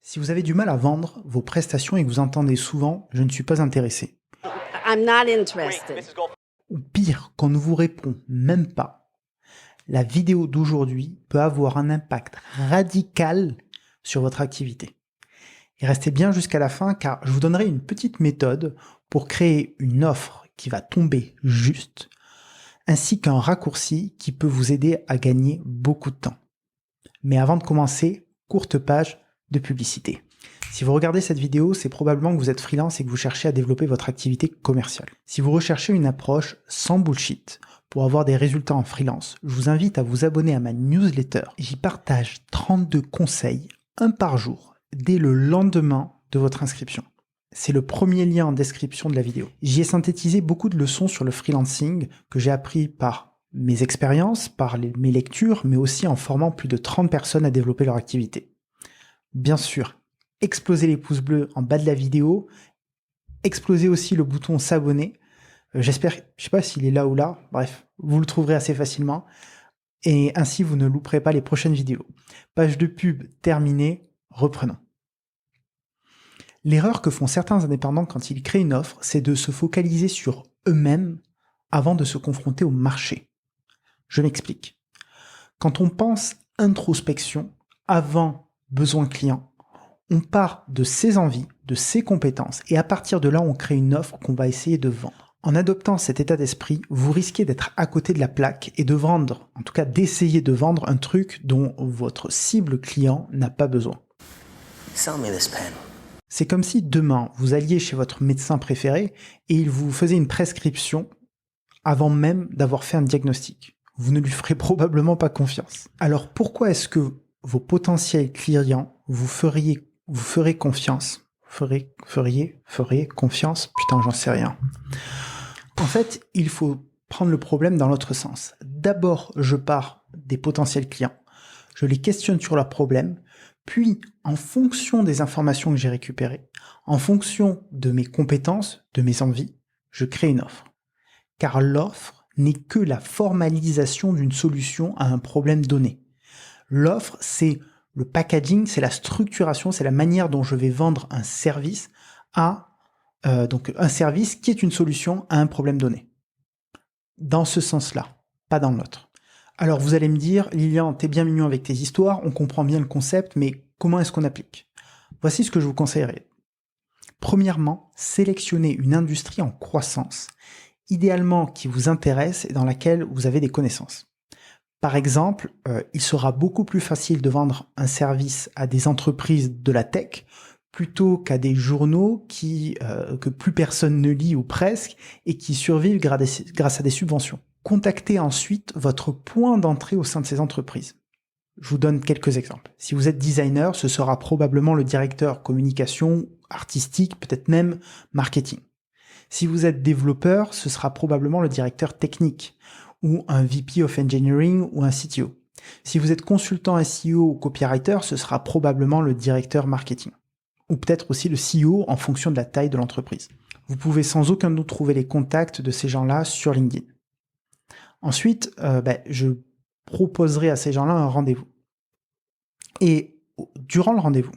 Si vous avez du mal à vendre vos prestations et que vous entendez souvent « je ne suis pas intéressé I'm not interested. » ou pire, qu'on ne vous répond même pas, la vidéo d'aujourd'hui peut avoir un impact radical sur votre activité. Et restez bien jusqu'à la fin car je vous donnerai une petite méthode pour créer une offre qui va tomber juste, ainsi qu'un raccourci qui peut vous aider à gagner beaucoup de temps. Mais avant de commencer, courte page de publicité. Si vous regardez cette vidéo, c'est probablement que vous êtes freelance et que vous cherchez à développer votre activité commerciale. Si vous recherchez une approche sans bullshit pour avoir des résultats en freelance, je vous invite à vous abonner à ma newsletter. J'y partage 32 conseils, un par jour, dès le lendemain de votre inscription. C'est le premier lien en description de la vidéo. J'y ai synthétisé beaucoup de leçons sur le freelancing que j'ai appris par mes expériences, par mes lectures, mais aussi en formant plus de 30 personnes à développer leur activité. Bien sûr, explosez les pouces bleus en bas de la vidéo, explosez aussi le bouton s'abonner. J'espère, je sais pas s'il est là ou là, bref, vous le trouverez assez facilement. Et ainsi, vous ne louperez pas les prochaines vidéos. Page de pub terminée, reprenons. L'erreur que font certains indépendants quand ils créent une offre, c'est de se focaliser sur eux-mêmes avant de se confronter au marché. Je m'explique. Quand on pense introspection avant besoin client, on part de ses envies, de ses compétences, et à partir de là, on crée une offre qu'on va essayer de vendre. En adoptant cet état d'esprit, vous risquez d'être à côté de la plaque et de vendre, en tout cas d'essayer de vendre un truc dont votre cible client n'a pas besoin. Sell me this pen. C'est comme si demain, vous alliez chez votre médecin préféré et il vous faisait une prescription avant même d'avoir fait un diagnostic. Vous ne lui ferez probablement pas confiance. Alors pourquoi est-ce que vos potentiels clients vous ferez confiance? Feriez confiance? Putain, j'en sais rien. En fait, il faut prendre le problème dans l'autre sens. D'abord, je pars des potentiels clients. Je les questionne sur leurs problèmes. Puis, en fonction des informations que j'ai récupérées, en fonction de mes compétences, de mes envies, je crée une offre. Car l'offre n'est que la formalisation d'une solution à un problème donné. L'offre, c'est le packaging, c'est la structuration, c'est la manière dont je vais vendre un service donc un service qui est une solution à un problème donné. Dans ce sens-là, pas dans l'autre. Alors vous allez me dire, Lilian, t'es bien mignon avec tes histoires, on comprend bien le concept, mais comment est-ce qu'on applique? Voici ce que je vous conseillerais. Premièrement, sélectionnez une industrie en croissance, idéalement qui vous intéresse et dans laquelle vous avez des connaissances. Par exemple, il sera beaucoup plus facile de vendre un service à des entreprises de la tech plutôt qu'à des journaux que plus personne ne lit ou presque et qui survivent grâce à des subventions. Contactez ensuite votre point d'entrée au sein de ces entreprises. Je vous donne quelques exemples. Si vous êtes designer, ce sera probablement le directeur communication, artistique, peut-être même marketing. Si vous êtes développeur, ce sera probablement le directeur technique ou un VP of Engineering ou un CTO. Si vous êtes consultant SEO ou copywriter, ce sera probablement le directeur marketing. Ou peut-être aussi le CEO en fonction de la taille de l'entreprise. Vous pouvez sans aucun doute trouver les contacts de ces gens-là sur LinkedIn. Ensuite, je proposerai à ces gens-là un rendez-vous. Et durant le rendez-vous,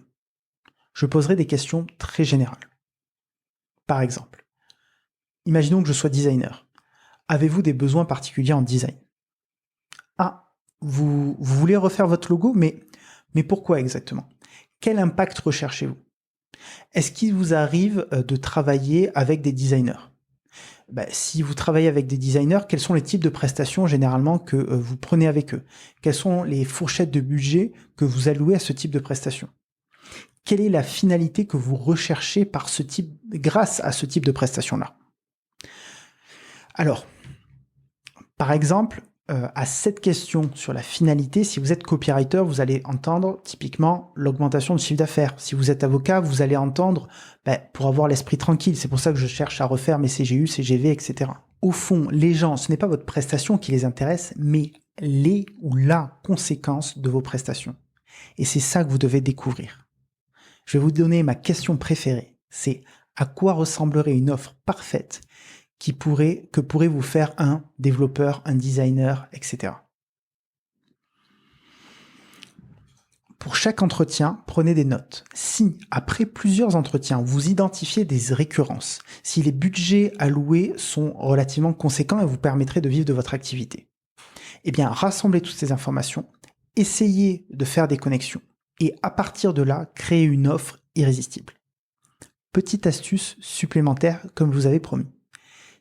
je poserai des questions très générales. Par exemple, imaginons que je sois designer. Avez-vous des besoins particuliers en design? Ah, vous voulez refaire votre logo, mais pourquoi exactement? Quel impact recherchez-vous? Est-ce qu'il vous arrive de travailler avec des designers? Si vous travaillez avec des designers, quels sont les types de prestations généralement que vous prenez avec eux? Quelles sont les fourchettes de budget que vous allouez à ce type de prestations? Quelle est la finalité que vous recherchez grâce à ce type de prestations-là? Alors, par exemple, à cette question sur la finalité, si vous êtes copywriter, vous allez entendre typiquement l'augmentation de chiffre d'affaires. Si vous êtes avocat, vous allez entendre pour avoir l'esprit tranquille, c'est pour ça que je cherche à refaire mes CGU, CGV, etc. Au fond, les gens, ce n'est pas votre prestation qui les intéresse, mais les ou la conséquence de vos prestations. Et c'est ça que vous devez découvrir. Je vais vous donner ma question préférée, c'est à quoi ressemblerait une offre parfaite que pourrait vous faire un développeur, un designer, etc. Pour chaque entretien, prenez des notes. Si, après plusieurs entretiens, vous identifiez des récurrences, si les budgets alloués sont relativement conséquents et vous permettraient de vivre de votre activité, eh bien, rassemblez toutes ces informations, essayez de faire des connexions et à partir de là, créez une offre irrésistible. Petite astuce supplémentaire, comme je vous avais promis.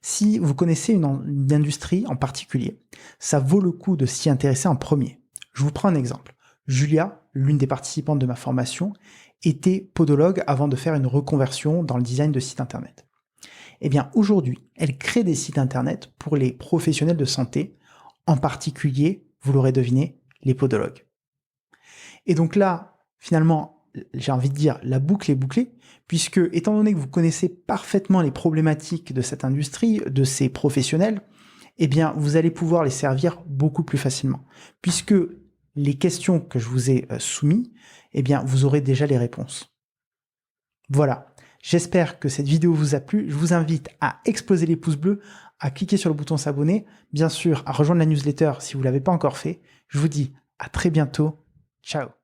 Si vous connaissez une industrie en particulier, ça vaut le coup de s'y intéresser en premier. Je vous prends un exemple. Julia, l'une des participantes de ma formation, était podologue avant de faire une reconversion dans le design de sites internet. Eh bien, aujourd'hui, elle crée des sites internet pour les professionnels de santé, en particulier, vous l'aurez deviné, les podologues. Et donc là, finalement, j'ai envie de dire, la boucle est bouclée, puisque étant donné que vous connaissez parfaitement les problématiques de cette industrie, de ces professionnels, eh bien, vous allez pouvoir les servir beaucoup plus facilement, puisque les questions que je vous ai soumises, eh bien, vous aurez déjà les réponses. Voilà. J'espère que cette vidéo vous a plu. Je vous invite à exploser les pouces bleus, à cliquer sur le bouton s'abonner, bien sûr, à rejoindre la newsletter si vous ne l'avez pas encore fait. Je vous dis à très bientôt. Ciao.